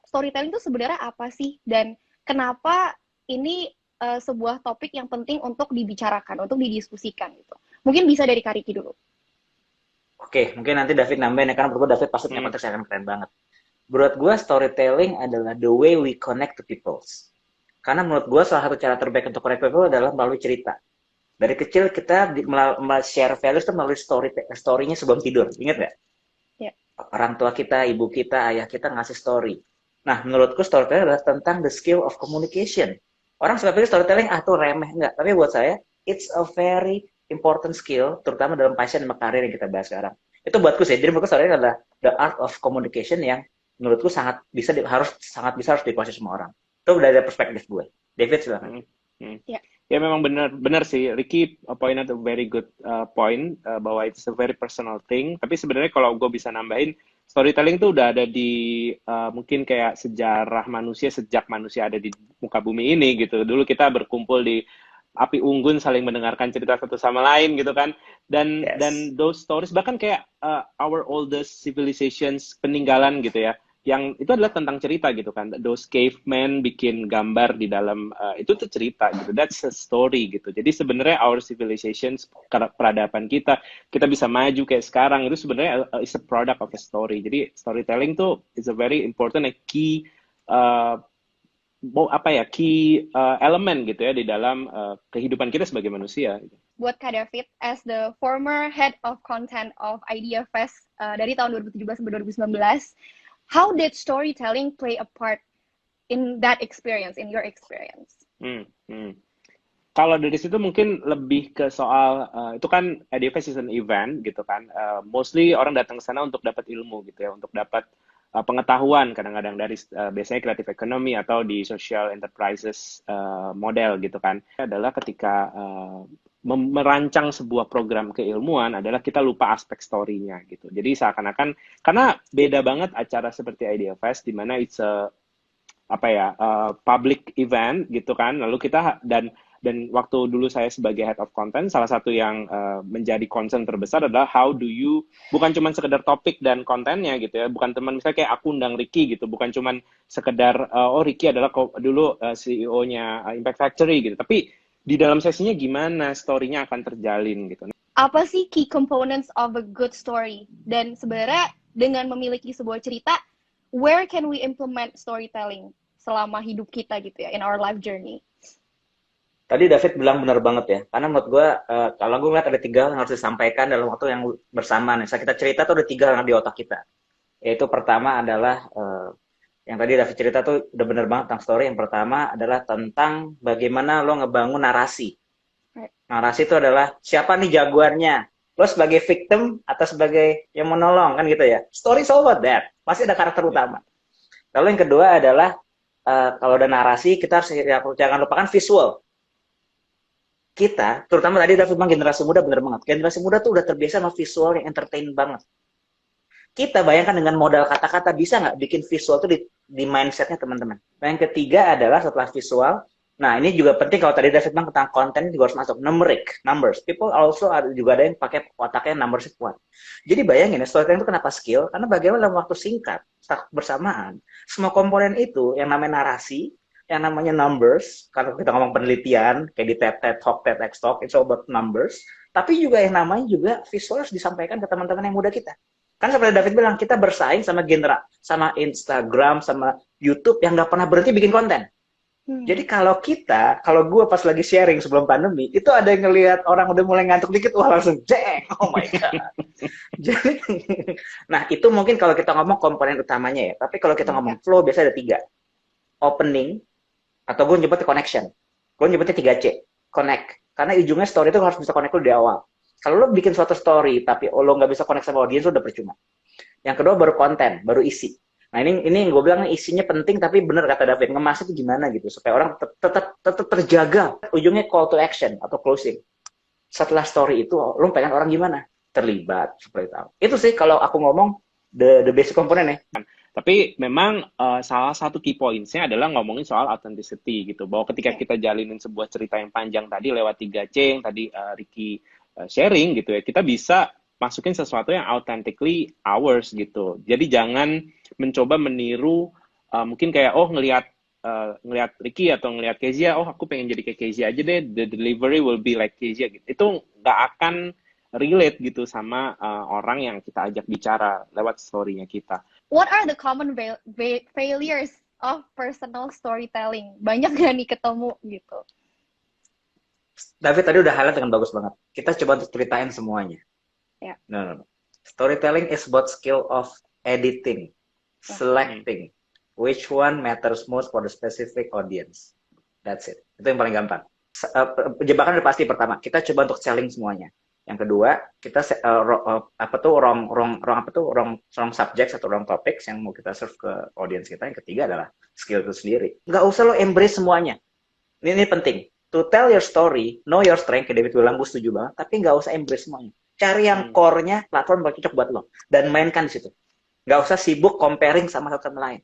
storytelling itu sebenarnya apa sih, dan kenapa ini sebuah topik yang penting untuk dibicarakan, untuk didiskusikan gitu. Mungkin bisa dari Kariki dulu. Oke, mungkin nanti David nambahin ya, karena menurut gue David pasti punya Hmm. konteks yang keren banget. Menurut gue storytelling adalah the way we connect to people. Karena menurut gue salah satu cara terbaik untuk connect people adalah melalui cerita. Dari kecil kita share values itu melalui story-nya sebelum tidur. Ingat nggak? Ya. Orang tua kita, ibu kita, ayah kita ngasih story. Nah, menurutku storytelling adalah tentang the skill of communication. Orang suka pikir storytelling, tuh remeh. Enggak. Tapi buat saya, it's a very important skill, terutama dalam passion sama karir yang kita bahas sekarang. Itu buatku sih. Jadi menurutku storytelling adalah the art of communication yang menurutku sangat bisa harus dikuasai semua orang. Itu dari perspektif gue. David, silakan. Ya. Ya memang benar sih. Ricky point out a very good point bahwa it's a very personal thing. Tapi sebenarnya kalau gue bisa nambahin, storytelling tuh udah ada di mungkin kayak sejarah manusia sejak manusia ada di muka bumi ini gitu. Dulu kita berkumpul di api unggun saling mendengarkan cerita satu sama lain gitu kan. Dan Yes. dan those stories bahkan kayak our oldest civilizations peninggalan gitu ya. Yang itu adalah tentang cerita gitu kan. Those cavemen bikin gambar di dalam itu tuh cerita gitu. That's a story gitu. Jadi sebenarnya our civilizations, peradaban kita bisa maju kayak sekarang itu sebenarnya is a product of a story. Jadi storytelling tuh is a very important key key elemen gitu ya di dalam kehidupan kita sebagai manusia. Gitu. Buat Kak David, as the former head of content of Idea Fest dari tahun 2017 sampai 2019, how did storytelling play a part in that experience, in your experience? Kalau dari situ mungkin lebih ke soal itu kan EDF is an event gitu kan. Mostly orang datang ke sana untuk dapat ilmu gitu ya, untuk dapat pengetahuan kadang-kadang dari biasanya creative economy atau di social enterprises model gitu kan. Adalah ketika merancang sebuah program keilmuan adalah kita lupa aspek story-nya gitu. Jadi seakan-akan karena beda banget acara seperti Idea Fest di mana it's a public event gitu kan. Lalu kita dan waktu dulu saya sebagai head of content, salah satu yang menjadi concern terbesar adalah how do you, bukan cuma sekedar topik dan kontennya gitu ya, bukan teman misalnya kayak aku undang Ricky gitu, bukan cuma sekedar Ricky adalah dulu CEO-nya Impact Factory gitu, tapi di dalam sesinya gimana story-nya akan terjalin gitu. Apa sih key components of a good story? Dan sebenarnya dengan memiliki sebuah cerita, where can we implement storytelling selama hidup kita gitu ya, in our life journey? Tadi David bilang benar banget ya, karena menurut gue, kalau gue ngeliat ada 3 yang harus disampaikan dalam waktu yang bersamaan. Saat kita cerita tuh ada 3 yang di otak kita. Yaitu pertama adalah, yang tadi David cerita tuh udah benar banget tentang story. Yang pertama adalah tentang bagaimana lo ngebangun narasi. Narasi itu adalah siapa nih jagoannya. Lo sebagai victim atau sebagai yang menolong kan gitu ya. Story is all about that. Pasti ada karakter utama. Lalu yang kedua adalah, kalau ada narasi, kita harus jangan lupakan visual. Kita, terutama tadi David bilang generasi muda, bener banget. Generasi muda tuh udah terbiasa sama visual yang entertain banget. Kita bayangkan dengan modal kata-kata, bisa nggak bikin visual tuh di mindsetnya teman-teman. Nah, yang ketiga adalah setelah visual, nah ini juga penting kalau tadi David bilang tentang konten juga harus masuk. Numbers. People also juga ada yang pakai otaknya numbers kuat. Jadi bayangin ya, storytelling itu kenapa skill? Karena bagaimana dalam waktu singkat, bersamaan, semua komponen itu yang namanya narasi, yang namanya numbers, kalau kita ngomong penelitian, kayak di TED Talk, TEDx Talk, it's all about numbers, tapi juga yang namanya juga visual harus disampaikan ke teman-teman yang muda kita. Kan seperti David bilang, kita bersaing sama sama Instagram, sama YouTube yang nggak pernah berhenti bikin konten. Jadi kalau gue pas lagi sharing sebelum pandemi, itu ada yang ngelihat orang udah mulai ngantuk dikit, wah langsung jeng, oh my god. Jadi, nah itu mungkin kalau kita ngomong komponen utamanya ya, tapi kalau kita ngomong flow biasanya ada 3. Opening, atau gue nyebutnya connection. Gue nyebutnya 3C. Connect. Karena ujungnya story itu harus bisa connect lu di awal. Kalau lo bikin suatu story, tapi lo nggak bisa connect sama audiens, udah percuma. Yang kedua baru konten, baru isi. Nah ini yang gue bilang isinya penting, tapi bener kata David, ngemas itu gimana gitu, supaya orang tetap terjaga. Ujungnya call to action atau closing. Setelah story itu, lo pengen orang gimana? Terlibat, seperti itu. Itu sih kalau aku ngomong, the basic komponen ya. Tapi memang salah satu key points-nya adalah ngomongin soal authenticity gitu. Bahwa ketika kita jalinin sebuah cerita yang panjang tadi lewat 3C yang tadi Ricky sharing gitu ya, kita bisa masukin sesuatu yang authentically ours gitu. Jadi jangan mencoba meniru mungkin kayak ngelihat Ricky atau ngelihat Kezia, oh aku pengen jadi kayak Kezia aja deh, the delivery will be like Kezia gitu. Itu nggak akan relate gitu sama orang yang kita ajak bicara lewat story-nya kita. What are the common failures of personal storytelling? Banyak gak nih ketemu gitu? David tadi udah highlight dengan bagus banget. Kita coba untuk ceritain semuanya. Ya. No. Storytelling is about skill of editing, selecting which one matters most for the specific audience. That's it. Itu yang paling gampang. Jebakan udah pasti pertama. Kita coba untuk selling semuanya. Yang kedua, kita wrong subjects atau wrong topics yang mau kita serve ke audience kita. Yang ketiga adalah skill itu sendiri. Nggak usah lo embrace semuanya. Ini penting. To tell your story, know your strength, kayak David bilang, gue setuju banget, tapi nggak usah embrace semuanya. Cari yang core-nya, platform yang cocok buat lo. Dan mainkan di situ. Nggak usah sibuk comparing sama satu sama lain.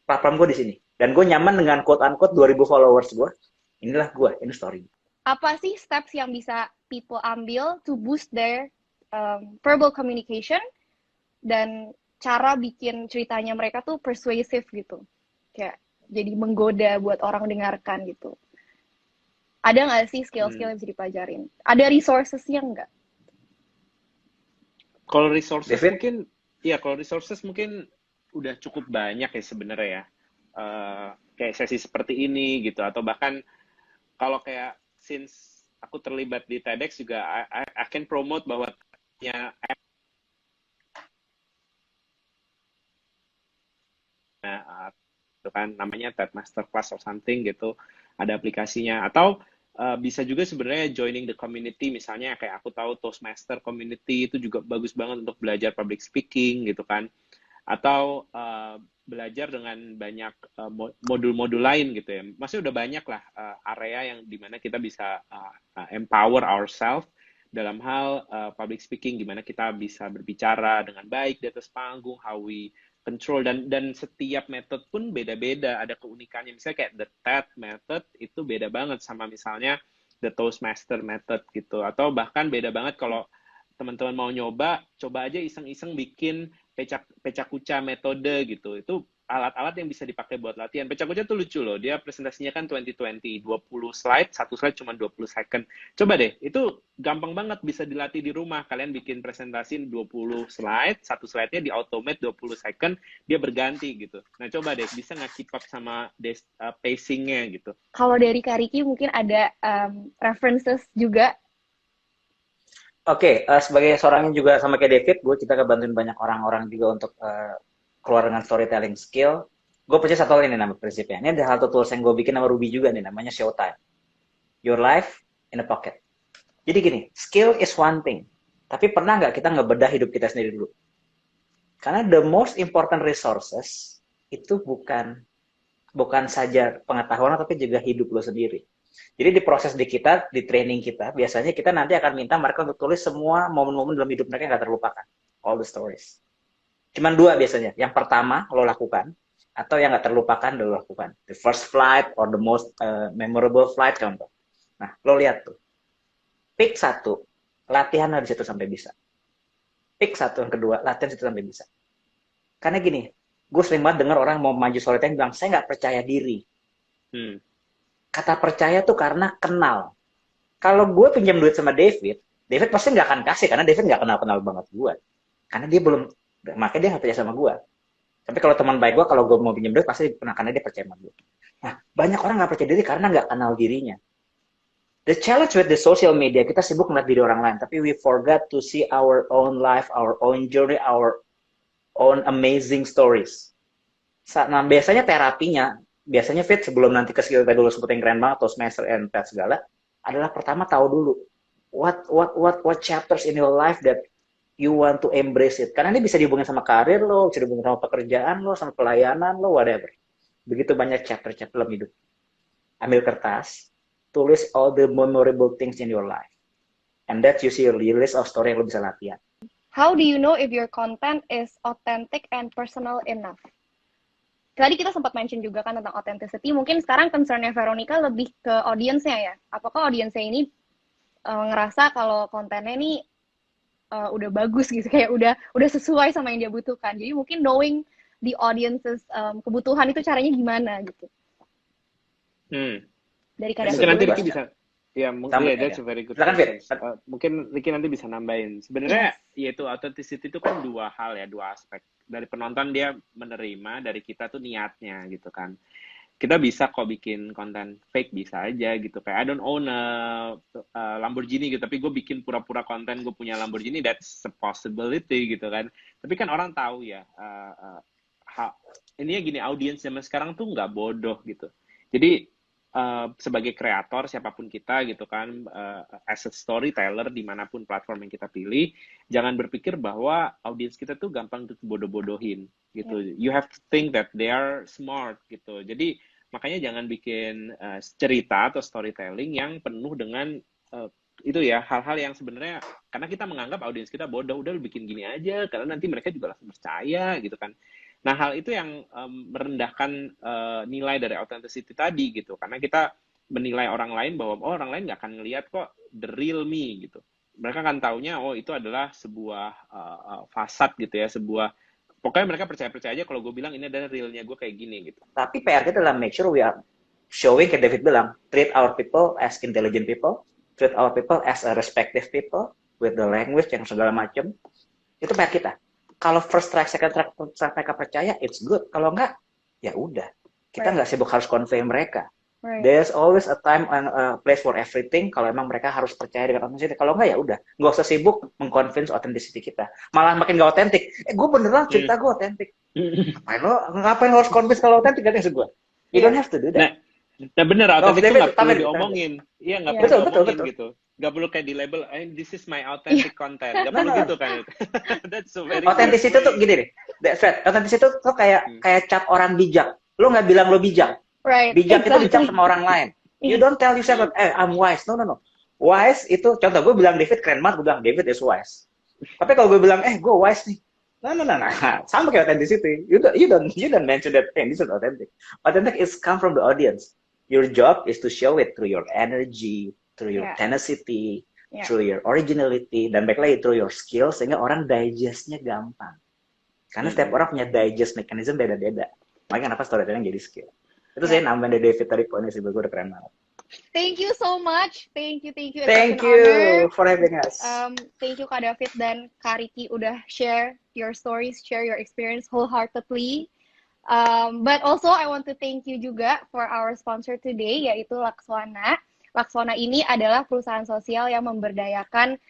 Platform gue di sini. Dan gue nyaman dengan quote-unquote 2000 followers gue. Inilah gue, ini story. Apa sih steps yang bisa people ambil to boost their verbal communication dan cara bikin ceritanya mereka tuh persuasive gitu? Kayak jadi menggoda buat orang mendengarkan gitu. Ada nggak sih skill-skill yang bisa dipelajarin? Ada resources-nya nggak? Kalau resources David? kalau resources mungkin udah cukup banyak ya sebenarnya ya. Kayak sesi seperti ini gitu, atau bahkan kalau kayak since aku terlibat di TEDx juga, I can promote bahwa itu kan namanya TED Masterclass or something gitu, ada aplikasinya. Atau bisa juga sebenarnya joining the community, misalnya kayak aku tahu Toastmaster community itu juga bagus banget untuk belajar public speaking gitu kan. Atau belajar dengan banyak modul-modul lain gitu ya. Masih udah banyak lah area yang dimana kita bisa empower ourselves dalam hal public speaking, gimana kita bisa berbicara dengan baik di atas panggung, how we control, dan setiap method pun beda-beda, ada keunikannya. Misalnya kayak the TED method itu beda banget sama misalnya the Toastmaster method gitu, atau bahkan beda banget kalau teman-teman mau coba aja iseng-iseng bikin pecakucha metode gitu. Itu alat-alat yang bisa dipakai buat latihan. Pecakucha tuh lucu loh, dia presentasinya kan 2020, 20 slide, satu slide cuma 20 second. Coba deh, itu gampang banget bisa dilatih di rumah. Kalian bikin presentasi 20 slide, satu slide-nya di automate 20 second, dia berganti gitu. Nah coba deh, bisa nggak keep up sama pacing-nya gitu. Kalau dari Kak Ricky mungkin ada references juga. Oke, sebagai seorang yang juga sama kayak David, kita kebantuin banyak orang-orang juga untuk keluar dengan storytelling skill. Gue percaya satu hal ini nama prinsipnya. Ini ada satu tools yang gue bikin sama Ruby juga nih, namanya Showtime. Your life in a pocket. Jadi gini, skill is one thing. Tapi pernah nggak kita ngebedah hidup kita sendiri dulu? Karena the most important resources itu bukan saja pengetahuan, tapi juga hidup lo sendiri. Jadi di proses di training kita, biasanya kita nanti akan minta mereka untuk tulis semua momen-momen dalam hidup mereka yang nggak terlupakan. All the stories. Cuman dua biasanya. Yang pertama lo lakukan, atau yang nggak terlupakan lo lakukan. The first flight or the most memorable flight contoh. Nah, lo lihat tuh. Pick satu, latihan dari situ sampai bisa. Pick satu yang kedua, latihan situ sampai bisa. Karena gini, gue sering banget dengar orang mau maju storytelling bilang, saya nggak percaya diri. Kata percaya tuh karena kenal. Kalau gue pinjam duit sama David pasti nggak akan kasih, karena David nggak kenal-kenal banget gue. Karena dia belum, makanya dia nggak percaya sama gue. Tapi kalau teman baik gue, kalau gue mau pinjam duit, pasti pernah, karena dia percaya sama gue. Nah, banyak orang nggak percaya diri karena nggak kenal dirinya. The challenge with the social media, kita sibuk ngeliat video orang lain, tapi we forgot to see our own life, our own journey, our own amazing stories. Nah, biasanya terapinya, biasanya Fit, sebelum nanti ke skill tadi dulu sebut yang keren banget, Toastmaster and TED segala, adalah pertama tahu dulu what chapters in your life that you want to embrace it. Karena ini bisa dihubungin sama karir lo, bisa dihubungin sama pekerjaan lo, sama pelayanan lo, whatever. Begitu banyak chapter-chapter dalam hidup. Ambil kertas, tulis all the memorable things in your life. And that you see your list of story yang lo bisa latihan. How do you know if your content is authentic and personal enough? Tadi kita sempat mention juga kan tentang authenticity. Mungkin sekarang concern-nya Veronica lebih ke audiensnya ya. Apakah audiensnya ini ngerasa kalau kontennya ini udah bagus gitu, kayak udah sesuai sama yang dia butuhkan. Jadi mungkin knowing the audiences kebutuhan itu caranya gimana gitu. Dari Kak Mungkin David nanti dulu. Ricky bisa, ya mungkin Sama, that's ya. a very good Silakan, Fit. question. Mungkin Ricky nanti bisa nambahin. Sebenarnya yaitu authenticity itu kan dua hal ya, dua aspek. Dari penonton dia menerima, dari kita tuh niatnya gitu kan. Kita bisa kok bikin konten fake, bisa aja gitu. Kayak I don't own a Lamborghini gitu, tapi gue bikin pura-pura konten gue punya Lamborghini, that's a possibility gitu kan. Tapi kan orang tahu ya, ininya gini, audiens zaman sekarang tuh nggak bodoh gitu. Jadi sebagai kreator siapapun kita gitu kan, as a storyteller dimanapun platform yang kita pilih, jangan berpikir bahwa audiens kita tuh gampang untuk bodoh-bodohin gitu. You have to think that they are smart gitu. Jadi makanya jangan bikin cerita atau storytelling yang penuh dengan itu ya, hal-hal yang sebenarnya karena kita menganggap audiens kita bodoh, udah lu bikin gini aja karena nanti mereka juga langsung percaya gitu kan. Nah, hal itu yang merendahkan nilai dari authenticity tadi gitu. Karena kita menilai orang lain bahwa orang lain nggak akan ngelihat kok the real me gitu. Mereka kan taunya itu adalah sebuah fasad gitu ya, pokoknya mereka percaya aja kalau gue bilang ini adalah realnya gue kayak gini gitu. Tapi PR kita adalah make sure we are showing, kayak David bilang, treat our people as intelligent people, treat our people as a respective people with the language yang segala macam. Itu PR kita. Kalau first try, second try mereka percaya, it's good. Kalau enggak, ya udah. Kita nggak sibuk harus convey mereka. There's always a time and a place for everything. Kalau emang mereka harus percaya dengan authenticity. Kalau enggak, ya udah. Nggak usah sibuk mengconvince authenticity kita. Malah makin nggak authentic. Gue beneran cerita gue authentic. Ngapain lo harus convince kalau authentic? Kan gue. You don't have to do that. Nah bener, authentic itu nggak perlu diomongin. Iya, nggak perlu diomongin gitu. Nggak perlu kayak di label, this is my authentic content. Nggak perlu gitu kan. That's so very authenticity tuh gini deh. Fred, authenticity tuh kayak cap orang bijak. Lo nggak bilang lo bijak. Bijak itu bijak sama orang lain. You don't tell yourself, I'm wise. No. Wise itu, contoh gue bilang David keren banget, gue bilang David is wise. Tapi kalau gue bilang, gue wise nih. No. Sama kayak authenticity. You don't mention that thing. This is authentic. Authentic is come from the audience. Your job is to show it through your energy, through your tenacity, through your originality, dan baik lagi through your skills, sehingga orang digestnya gampang. Karena setiap orang punya digest mechanism beda-beda. Makanya kenapa storytelling jadi skill. Itu saya nambahin dari David tadi, poinnya sih, gue udah keren banget. Thank you so much. Thank you. Thank you for having us. Thank you Kak David dan Kak Ricky udah share your stories, share your experience wholeheartedly. But also I want to thank you juga for our sponsor today, yaitu Lakswana. Lakswana ini adalah perusahaan sosial yang memberdayakan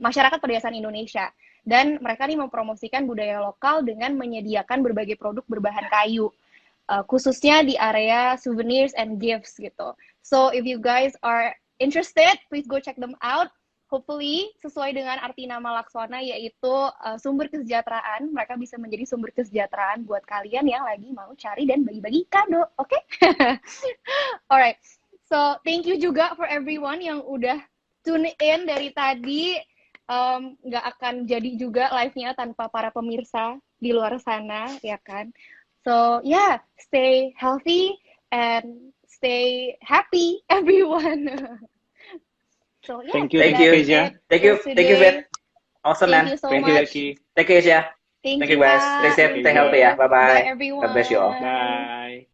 masyarakat pedesaan Indonesia. Dan mereka nih mempromosikan budaya lokal dengan menyediakan berbagai produk berbahan kayu. Khususnya di area souvenirs and gifts gitu. So if you guys are interested, please go check them out. Hopefully sesuai dengan arti nama Lakswana, yaitu sumber kesejahteraan. Mereka bisa menjadi sumber kesejahteraan buat kalian yang lagi mau cari dan bagi-bagi kado, oke? Alright, so thank you juga for everyone yang udah tune in dari tadi. Nggak akan jadi juga live-nya tanpa para pemirsa di luar sana, ya kan? So yeah, stay healthy and stay happy, everyone. So yeah, thank you, Asia. Thank you, Vet. Awesome, man. Thank you so Thank much. you, Asia. Thank you, guys. Stay safe, stay healthy, ya. Bye-bye. Bye, everyone. God bless you all. Bye.